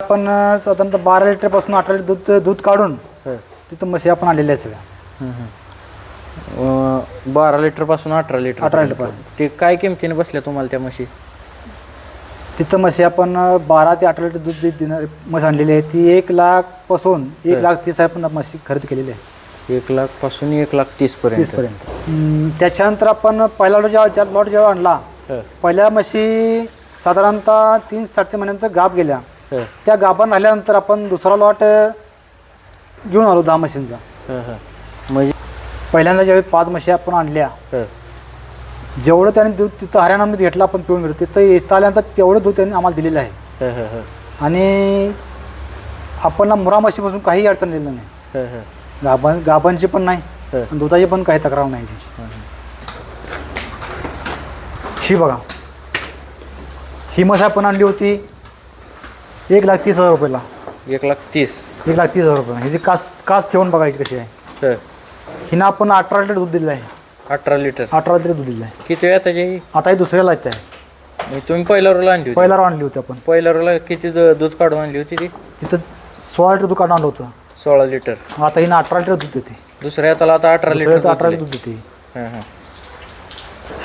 आपण साधारणतः 12 लिटरपासून 18 लिटर दूध काढून तिथं म्हशी आपण आणलेल्या आहेत सगळ्या. 12 लिटरपासून 18 लिटर 18 लिटर. ते काय किमतीने बसल्या तुम्हाला त्या म्हशी? तिथं म्हशी आपण 12 ते 18 लिटर दूध देणारी म्हशी आणलेली आहे. ती 1 लाखपासून 1,30,000 पण म्हशी खरेदी केलेली आहे. 1 लाख पासून 1,30,000 पर्यंत. त्याच्यानंतर आपण पहिला लॉट जेव्हा आणला, पहिल्या म्हशी साधारणतः 3-3.5 महिन्यानंतर गाभ गेल्या. त्या गाभान राहिल्यानंतर आपण दुसरा लॉट घेऊन आलो 10 म्हशींचा. म्हणजे पहिल्यांदा ज्यावेळी 5 म्हशी आपण आणल्या, जेवढं त्याने दूध तिथं हरियाणामध्ये घेतलं आपण पिऊन गेलो, तिथं येता आल्यानंतर तेवढं दूध त्यांनी आम्हाला दिलेलं आहे. आणि आपणला मुरा म्हशीपासून काही अडचण दिलेलं नाही. गाभांची पण नाही आणि दुधाची पण काही तक्रार नाही त्याची. ही बघा, ही म्हस आपण आणली होती 1,30,000 रुपयाला. 1,30,000 रुपये. ह्याची कास ठेवून बघायची कशी आहे. हिनं आपण 18 लिटर दूध दिलेलं आहे. 18 लिटर दूध दिलेलं आहे. किती वेळा त्याची? आता ही दुसऱ्याला येत आहे. तुम्ही पहिल्या रोला आणली होती? पहिला आणली होती आपण. पहिल्या रोला किती दूध काढून आणली होती ती? तिथं 16 लिटर दूध काढून आणलं होतं. 16 लिटर. आता हिनं 18 लिटर दूध देते. दुसऱ्या हाताला आता 18 लिटर दूध देते.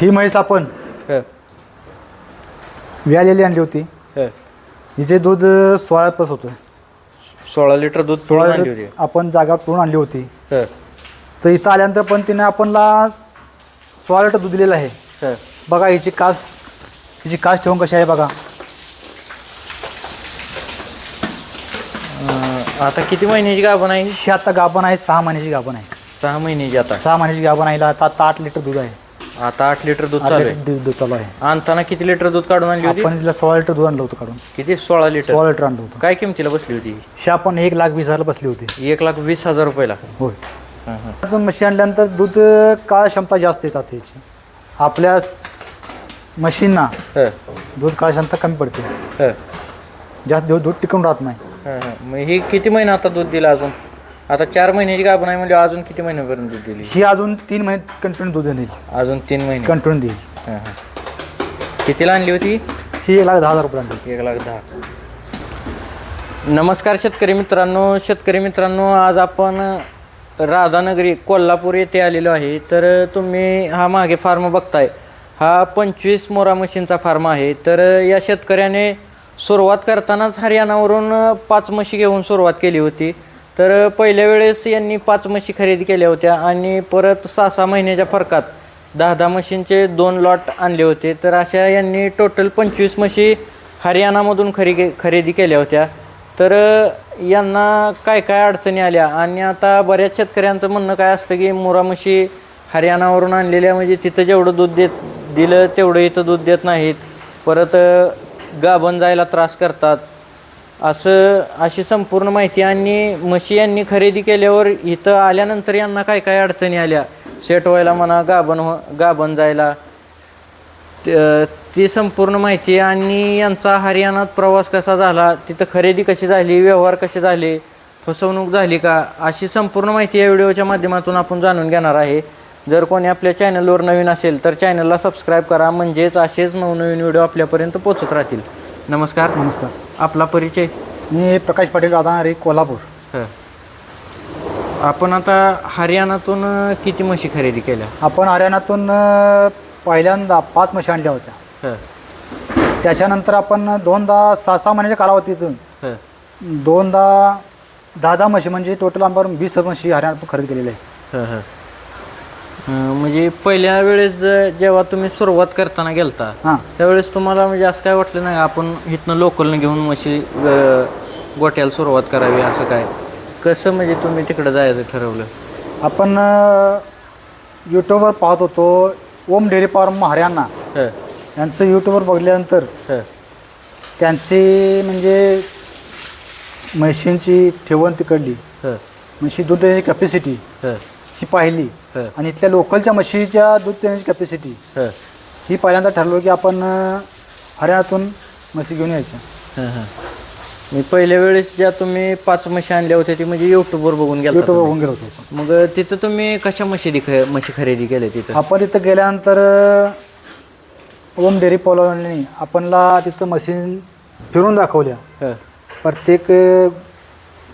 ही म्हैस आपण व्यालेली आणली होती. हिचे दूध 16 प्लस होतं. 16 लिटर दूध 16 लिटर आपण जागा पिळून आणली होती. तर इथं आल्यानंतर पण तिने आपणला 16 लिटर दूध दिलेलं आहे. बघा हिची कास ठेवून कशी आहे बघा. आता किती महिन्याची गाभण आहे ही? आता गाभण आहे 6 महिन्याची गाभण आहे. 6 महिन्याची. आता 6 महिन्याची गाभण आहे. आता 8 लिटर दूध आहे. आता 8 लिटर दूध चालू आहे. आणताना किती लिटर दूध काढून आणली होती? आपण तिला 16 लिटर दूध आणलं होतं काढून. किती? 16 लिटर आणलं होतं. काय किमतीला बसली होती ही? आपण 1,20,000 बसली होती. 1,20,000 रुपयाला. होय. म्हशी आणल्यानंतर दूध काळ क्षमता जास्त येतात त्याची. आपल्या म्हशींना दूध काळ क्षमता कमी पडते. जास्त दूध टिकून राहत नाही. मग ही किती महिने आता दूध दिलं अजून? आता 4 महिन्याची गाभण आहे म्हणजे अजून किती महिन्यापर्यंत दूध दिली? ही अजून 3 महिने कंटिन्यू दूध देईल. अजून 3 महिने कंटिन्यू देईल. कितीला आणली होती ही? 1,10,000 रुपये आणली. 1,10,000. नमस्कार शेतकरी मित्रांनो, आज आपण राधानगरी कोल्हापूर येथे आलेलो आहे. तर तुम्ही हा मागे फार्म बघताय, हा 25 मोरा म्हशींचा फार्म आहे. तर या शेतकऱ्याने सुरुवात करतानाच हरियाणावरून 5 म्हशी घेऊन सुरुवात केली होती. तर पहिल्या वेळेस यांनी 5 म्हशी खरेदी केल्या होत्या आणि परत 6-6 महिन्याच्या फरकात 10-10 म्हशींचे 2 लॉट आणले होते. तर अशा यांनी टोटल 25 म्हशी हरियाणामधून खरेदी केल्या होत्या. तर यांना काय काय अडचणी आल्या आणि आता बऱ्याच शेतकऱ्यांचं म्हणणं काय असतं की मुरा म्हशी हरियाणावरून आणलेल्या म्हणजे तिथं जेवढं दूध दिलं तेवढं इथं दूध देत नाहीत, परत गाभण जायला त्रास करतात, अशी संपूर्ण माहिती. आणि म्हशी यांनी खरेदी केल्यावर इथं आल्यानंतर यांना काय काय अडचणी आल्या, सेट व्हायला म्हणा, गाभण जायला, ती संपूर्ण माहिती. आणि यांचा हरियाणात प्रवास कसा झाला, तिथं खरेदी कशी झाली, व्यवहार कसे झाले, फसवणूक झाली का, अशी संपूर्ण माहिती या व्हिडिओच्या माध्यमातून आपण जाणून घेणार आहे. जर कोणी आपल्या चॅनलवर नवीन असेल तर चॅनलला सबस्क्राईब करा, म्हणजेच असेच नवनवीन व्हिडिओ आपल्यापर्यंत पोहोचत राहतील. नमस्कार. आपला परिचय? मी प्रकाश पाटील, राधानगरी, कोल्हापूर. आपण आता हरियाणातून किती म्हशी खरेदी केल्या? आपण हरियाणातून पहिल्यांदा 5 म्हशी आणल्या होत्या. त्याच्यानंतर आपण 2दा 6-6 महिन्याच्या कालावधीतून 2दा 10-10 म्हशी म्हणजे टोटल आपण 20 म्हशी हरियाणातून खरेदी केलेल्या आहे. म्हणजे पहिल्या वेळेस जेव्हा तुम्ही सुरुवात करताना गेलता त्यावेळेस तुम्हाला म्हणजे असं काय वाटलं नाही आपण इथनं लोकलनं घेऊन म्हशी गोट्याला सुरुवात करावी, असं काय कसं म्हणजे तुम्ही तिकडं जायचं ठरवलं? आपण यूट्यूबवर पाहत होतो, ओम डेअरी फार्म हरियाणा यांचं यूट्यूबवर बघल्यानंतर त्यांची म्हणजे म्हशींची ठेवण तिकडली, म्हशी दूध देण्याची कॅपॅसिटी ही पाहिली आणि इथल्या लोकलच्या म्हशीच्या दूध देण्याची कॅपॅसिटी ही पहिल्यांदा ठरवलं की आपण हरियाणातून म्हशी घेऊन यायच्या. मी पहिल्या वेळेस ज्या तुम्ही 5 म्हशी आणल्या होत्या ती म्हणजे यूट्यूबवर बघून गेलो होतो. मग तिथं तुम्ही कशा म्हशी खरेदी केल्या? तिथं आपण तिथं गेल्यानंतर ओम डेअरी फार्मने आपणला तिथं मशीन फिरून दाखवल्या प्रत्येक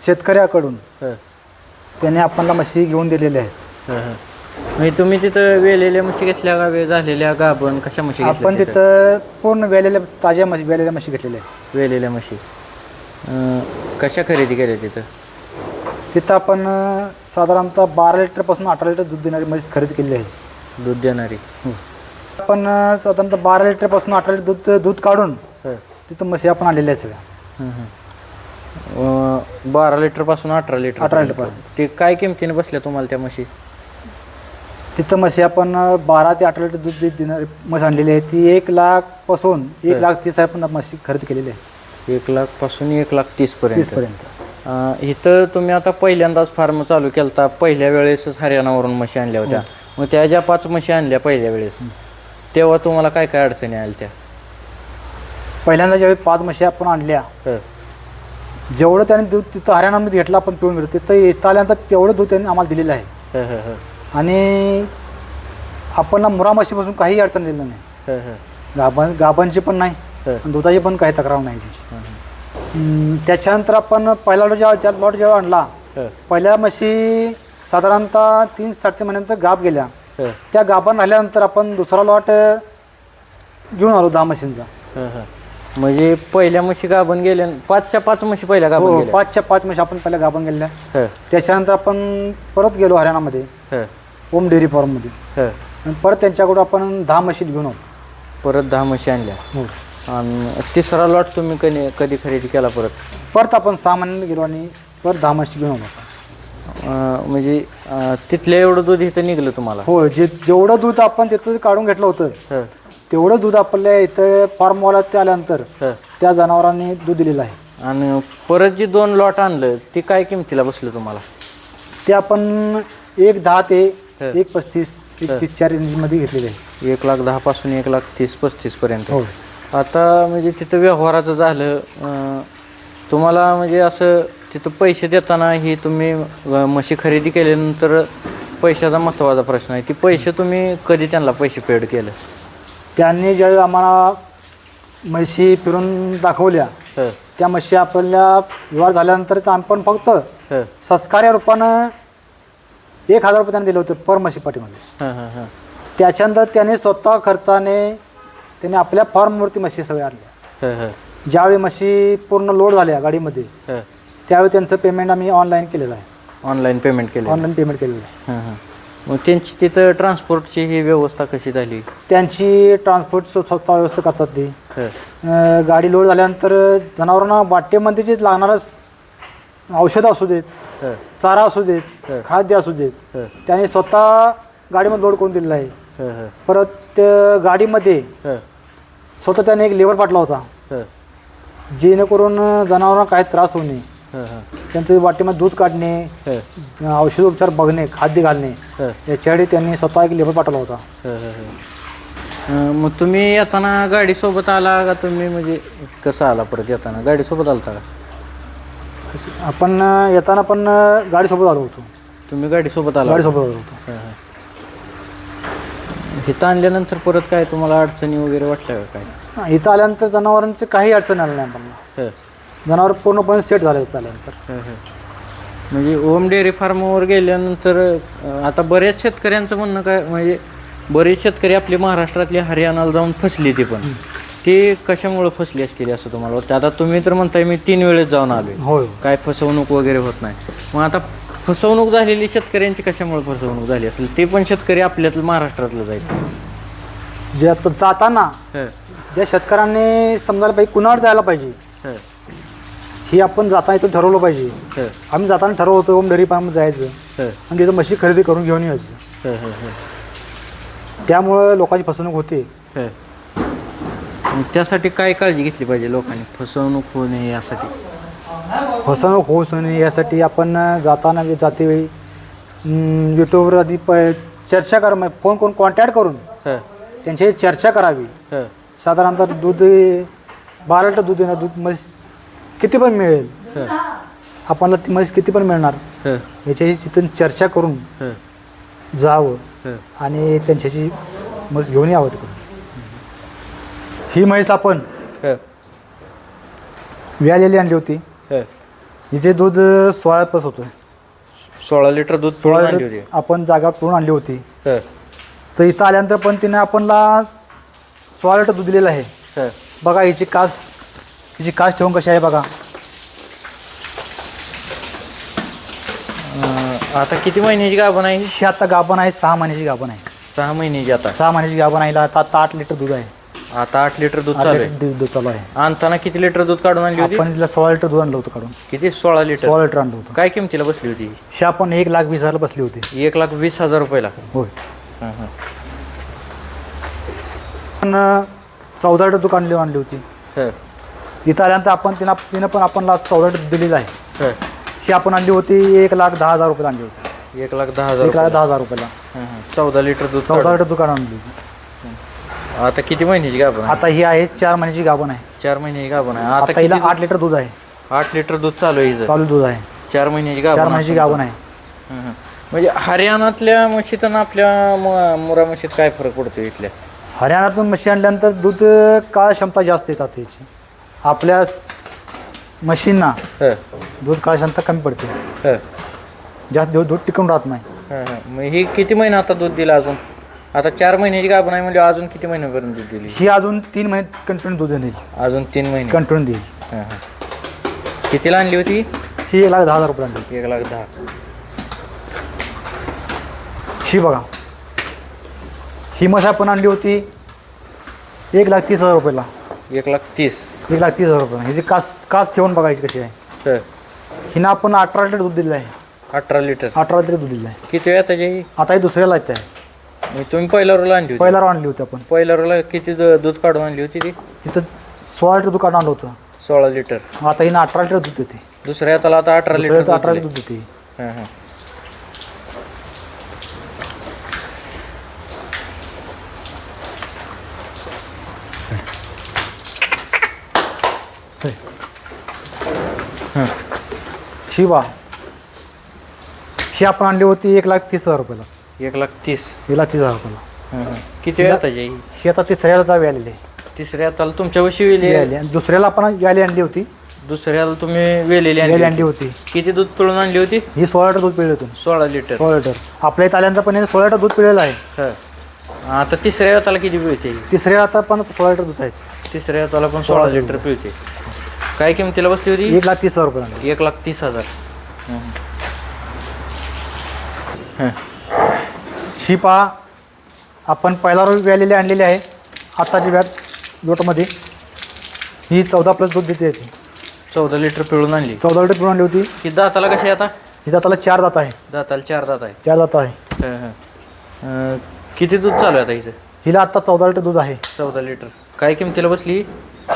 शेतकऱ्याकडून हं. त्याने आपल्याला म्हशी घेऊन दिलेल्या आहेत. हं, हं. म्हणजे तुम्ही तिथं वेलेल्या म्हशी घेतल्या का झालेल्या गाभण कशा म्हशी घेतल्या आपण तिथं पूर्ण वेलेल्या ताज्या म्हशी वेलेल्या म्हशी घेतलेल्या आहेत. वेलेल्या म्हशी कशा खरेदी केल्या तिथं? तिथं आपण साधारणतः 12 लिटरपासून 18 लिटर दूध देणारी म्हैस खरेदी केलेली आहे. दूध देणारी. आपण साधारणतः 12 लिटरपासून 18 लिटर दूध काढून हं. तिथं म्हशी आपण आणलेल्या आहेत सगळ्या. 12 लिटरपासून 18 लिटर 18 लिटरपर्यंत. ते काय किमतीने बसल्या तुम्हाला त्या म्हशी? तिथं म्हशी आपण 12 ते 18 लिटर दूध देणारी म्हस आणलेली आहे. ती 1 लाखपासून 1,30,000 पण म्हशी खरेदी केलेली आहे. 1 लाखपासून 1,30,000 पर्यंत. पर्यंत. तुम्ही आता पहिल्यांदाच फार्म चालू केलता, पहिल्या वेळेसच हरियाणावरून म्हशी आणल्या होत्या. मग त्या ज्या 5 म्हशी आणल्या पहिल्या वेळेस तेव्हा तुम्हाला काय काय अडचणी आल्या त्या? पहिल्यांदा ज्यावेळी 5 म्हशी आपण आणल्या, जेवढं त्याने दूध तिथं हरियाणामध्ये घेतलं आपण पिऊन गेलो, तिथं इथं आल्यानंतर तेवढं दूध त्यांनी आम्हाला दिलेलं आहे. आणि आपण मुरा म्हशीपासून काही अडचण दिलेलं नाही. गाभांची पण नाही आणि दुधाची पण काही तक्रार नाही त्याची. त्याच्यानंतर आपण पहिला लॉट जेव्हा आणला, पहिल्या म्हशी साधारणतः 3-3.5 महिन्यानंतर गाभ गेल्या. त्या गाभान राहिल्यानंतर आपण दुसरा लॉट घेऊन आलो 10 म्हशींचा. म्हणजे पहिल्या म्हशी गाभण गेल्या, 5च्या 5 म्हशी पहिल्या गाभण गेल्या. 5च्या 5 म्हशी आपण पहिल्या गाभण गेल्या. त्याच्यानंतर आपण परत गेलो हरियाणामध्ये ओम डेअरी फार्ममध्ये. आणि परत त्यांच्याकडून आपण 10 म्हशी घेऊन आलो. परत 10 म्हशी आणल्या. आणि तिसरा लॉट तुम्ही कधी खरेदी केला परत आपण 6 महिन्याने गेलो आणि परत 10 म्हशी घेऊन आलो. म्हणजे तिथलं एवढं दूध इथं निघलं तुम्हाला? हो, जेवढं दूध आपण तिथं काढून घेतलं होतं तेवढं दूध आपल्या इथं फार्मवाला ते आल्यानंतर त्या जनावरांनी दूध दिलेलं आहे. आणि परत जे 2 लॉट आणलं ते काय किमतीला बसलं तुम्हाला? ते आपण 1,10,000 ते 1,35,000 1,30,000 रेंजमध्ये घेतलेले आहे. 1,10,000 पासून 1,30,000-35,000 पर्यंत. हो. आता म्हणजे तिथं व्यवहाराचं झालं, तुम्हाला म्हणजे असं तिथं पैसे देताना ही तुम्ही म्हशी खरेदी केल्यानंतर पैशाचा महत्त्वाचा प्रश्न आहे. ती पैसे तुम्ही कधी त्यांना पैसे पेड केलं? त्यांनी ज्यावेळी आम्हाला म्हशी फिरून दाखवल्या, त्या म्हशी आपल्या व्यवहार झाल्यानंतर आपण फक्त संस्कार रूपानं 1,000 रुपये त्यांनी दिले होते पर म्हशी पाठीमध्ये. त्याच्यानंतर त्याने स्वतः खर्चाने त्याने आपल्या फार्मवरती म्हशी सगळ्या आणल्या. ज्यावेळी म्हशी पूर्ण लोड झाल्या गाडीमध्ये त्यावेळी त्यांचं पेमेंट आम्ही ऑनलाईन केलेलं आहे. ऑनलाईन पेमेंट केलं? ऑनलाईन पेमेंट केलेलं आहे. मग त्यांची तिथं ट्रान्सपोर्टची ही व्यवस्था कशी झाली? त्यांची ट्रान्सपोर्ट स्वतः व्यवस्था करतात ती. गाडी लोड झाल्यानंतर जनावरांना वाटेमध्ये जे लागणारच औषधं असू देत, चारा असू देत, खाद्य असू देत, त्याने स्वतः गाडीमध्ये लोड करून दिलेलं आहे. परत गाडीमध्ये स्वतः त्याने एक लेबर पाठला होता जेणेकरून जनावरांना काही त्रास होऊ नये. त्यांचं वाटेमध्ये दूध काढणे, औषधोपचार बघणे, खाद्य घालणे याच्यासाठी त्यांनी स्वतः एक लेबर पाठवला होता. मग तुम्ही येताना गाडीसोबत आला का? तुम्ही म्हणजे कसं आला परत येताना? गाडीसोबत आलता का? आपण येताना पण गाडीसोबत आलो होतो. तुम्ही गाडीसोबत आला? गाडीसोबत आलो होतो. इथं आणल्यानंतर परत काय तुम्हाला अडचणी वगैरे वाटल्या का काय? इथं आल्यानंतर जनावरांचे काही अडचण आलं नाही आम्हाला. जनावर पूर्णपणे सेट झाले इथं आल्यानंतर. म्हणजे ओम डेअरी फार्मवर गेल्यानंतर आता बऱ्याच शेतकऱ्यांचं म्हणणं काय, म्हणजे बरेच शेतकरी आपले महाराष्ट्रातले हरियाणाला जाऊन फसली ती पण ते कशामुळे फसली असतील असं तुम्हाला वाटतं? आता तुम्ही तर म्हणताय मी 3 वेळेस जाऊन आलोय, होय, काय फसवणूक वगैरे होत नाही. मग आता फसवणूक झालेली शेतकऱ्यांची कशामुळे फसवणूक झाली असेल? ते पण शेतकरी आपल्यातलं महाराष्ट्रातलं जायचं जे आता जाताना ज्या शेतकऱ्यांनी समजायला पाहिजे कुणावर जायला पाहिजे ही आपण जाताना इथून ठरवलं पाहिजे. आम्ही जाताना ठरवतो ओम डेअरी फार्म जायचं आणि तिथं म्हशी खरेदी करून घेऊन यायचं. त्यामुळं लोकांची फसवणूक होते. त्यासाठी काय काळजी घेतली पाहिजे लोकांनी फसवणूक होऊ नये यासाठी? फसवणूक होऊ नये यासाठी आपण जाताना जातेवेळी यूट्यूबवर आधी चर्चा करा, फोन करून कॉन्टॅक्ट करून त्यांच्याशी चर्चा करावी. साधारणतः दूध 12 लिटर दूध येणार, दूध म्हैस किती पण मिळेल, आपल्याला ती म्हैस किती पण मिळणार याच्याशी तिथून चर्चा करून जावं आणि त्यांच्याशी म्हैस घेऊन यावं. तिकडून ही म्हैस आपण व्यालेली आणली होती. हं. हिचे दूध 16 प्लस होतं. 16 लिटर दूध 16 पिळून आणली लिटर होती. आपण जागा पिळून आणली होती. हं. तर इथं आल्यानंतर पण तिने आपणला 16 लिटर दूध दिलेलं आहे. हं. बघा हिची कास ठेवून कशी आहे बघा. आता किती महिन्याची गाभण आहे? ही आता गाभण आहे, 6 महिन्याची गाभण आहे. 6 महिन्याची आता. 6 महिन्याची गाभण आहे. आता 8 लिटर दूध आहे. आता 8 लिटर दूध 8 चालू आहे. लिटर दूध चालू आहे. आणताना किती लिटर दूध काढून आणली होती? आपण तिला 16 लिटर दूध आणलं होतं काढून. किती? 16 लिटर. 16 लिटर आणलं होतं. काय किमतीला बसली होती? ही आपण 1,20,000 बसली होती. 1,20,000 रुपयाला. होय. हं, हं. पण 14 लिटर दूध आणली होती. हं. इथं आल्यानंतर तिनं पण आपणला 14 लिटर दिलेलं आहे. हं. ही आपण आणली होती 1,10,000 रुपये आणली होती. 1,10,000. 1,10,000 रुपयाला 14 लिटर दूध 14 लिटर दूध आणली होती. आता किती महिन्याची गाभण आहे? आता ही आहे 4 महिन्याची गाभण आहे. 4 महिन्याची गाभण आहे. आता आता हिला किती? 8 लिटर दूध आहे. 8 लिटर दूध चालू आहे हिचं. चालू दूध आहे. 4 महिन्याची 4 गाभण. महिन्याची गाभण आहे. हं, हं. म्हणजे हरियाणातल्या म्हशीत आणि आपल्या मुरा म्हशीत काय फरक पडतो इथल्या? हरियाणातून म्हशी आणल्यानंतर दूध काळ क्षमता जास्त येतात त्याची. आपल्या म्हशींना हं. दूध काळ क्षमता कमी पडते. हं. जास्त दूध टिकून राहत नाही. हं, हं. मग ही किती महिने आता दूध दिलं अजून? आता 4 महिन्याची गाभण आहे म्हणजे अजून किती महिन्यापर्यंत दूध दिली? ही अजून 3 महिने कंटिन्यू दूध देईल. अजून 3 महिने कंटिन्यू देईल. हं, हं. कितीला आणली होती? ही 1,10,000 रुपये आणली. 1,10,000. ही बघा, ही म्हस आपण आणली होती 1,30,000 रुपयाला. 1,30,000. 1,30,000 रुपये. हिची कास ठेवून बघायची कशी आहे. हं. हिनं आपण 18 लिटर दूध दिलेलं आहे. 18 लिटर. 18 लिटर दूध दिलेलं आहे. किती वेळा त्याची? आता ही दुसऱ्याला येत आहे. मग तुम्ही पहिल्या रोला आणली होती? पहिला आणली होती आपण. पहिल्या रोला किती दूध काढून आणली होती ती? तिथं 16 लिटर दूध काढून आणलं होतं. 16 लिटर. आता हिनं 18 लिटर दूध देते. दुसऱ्या हाताला आता 18 लिटर दुसऱ्याचं दूध 18 दिलंय. लिटर दूध देते. हं, हं. शिवा ही आपण आणली होती 1,30,000 रुपयाला. 1,30,000. 1,30,000 रुपयाला. हं, हं. किती वेळा त्याची? ही आता तिसऱ्याला व्याली आलेली आहे. तिसऱ्या हाताला तुमच्या वशी वेली व्याली आणि दुसऱ्याला आपण व्याली आणली होती. दुसऱ्याला तुम्ही वेलेली व्याली आणली आणली होती. किती दूध पिळून आणली होती? ही 16 लिटर दूध पिळलं होतं. 16 लिटर. 16 लिटर. आपल्या इथं आल्यानंतर पण 16 लिटर दूध पिळलेलं आहे. हं. आता तिसऱ्या हाताला किती पिळते? तिसऱ्या आता पण 16 लिटर दूध आहे. तिसऱ्या हाताला पण 16 लिटर पिळते. काय किमतीला बसली होती? 1,30,000 रुपये आणली. 1,30,000. शिपा आपण पहिला रोज व्यालेले आणलेले आहे. आत्ताची व्याट लोटमध्ये ही 14 प्लस दूध देते. 14 लिटर पिळून आणली. 14 लिटर पिळून आणली होती. किती दाताला कशी आहे आता? ही दाताला 4 दात आहे. दाताला 4 दात आहे. 4 दात आहे. हं, हं. किती दूध चालू आहे आता हिचं? हिला आत्ता 14 लिटर दूध आहे. 14 लिटर. काय किमतीला बसली?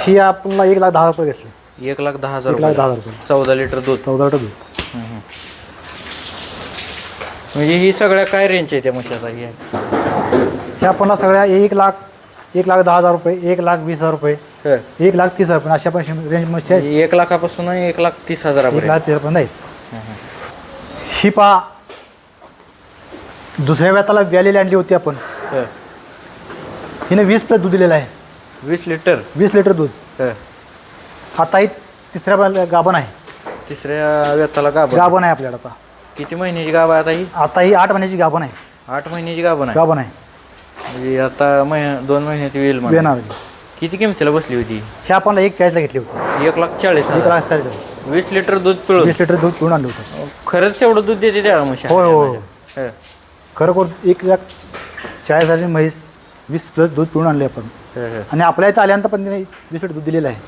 ही आपल्याला 1,10,000 रुपये घेतली. 1,10,000 1,10,000 रुपये. 14 लिटर दूध. 14 लिटर दूध. म्हणजे ही सगळ्या काय रेंज आहे त्या म्हशीचा? ही हे आपल्याला सगळ्या 1,10,000 रुपये, 1,20,000 रुपये, 1,30,000 रुपये अशा पण रेंज मध्ये आहेत. 1 लाखापासून 1,30,000 1,30,000 रुपये नाही. ही पहा दुसऱ्या व्याताला व्यालेली आणली होती आपण. हिने 20 प्लस दूध दिलेलं आहे. 20 लिटर. 20 लिटर दूध. आता ही तिसऱ्या गाभण आहे. तिसऱ्या व्यताला गाभण. गाभण आहे आपल्याला आता. किती महिन्याची गाभ आहे आता ही? आता ही 8 महिन्याची गाभण आहे. 8 महिन्याची गाभण आहे. गाभण आहे. म्हणजे आता 2 महिन्याची वेल म्हणा. येणार. किती किमतीला बसली होती? हे आपण 1,40,000 घेतली होती. 1,40,000. 1,40,000. 20 लिटर दूध पिळून. 20 लिटर दूध पिळून आणलं होतं. खरंच तेवढं दूध देते त्या म्हशी? होय होय. खरोखर 1,40,000ची म्हैस 20 प्लस दूध पिळून आणले आपण. आणि आपल्या इथं आल्यानंतर पण तिने 20 लिटर दूध दिलेलं आहे.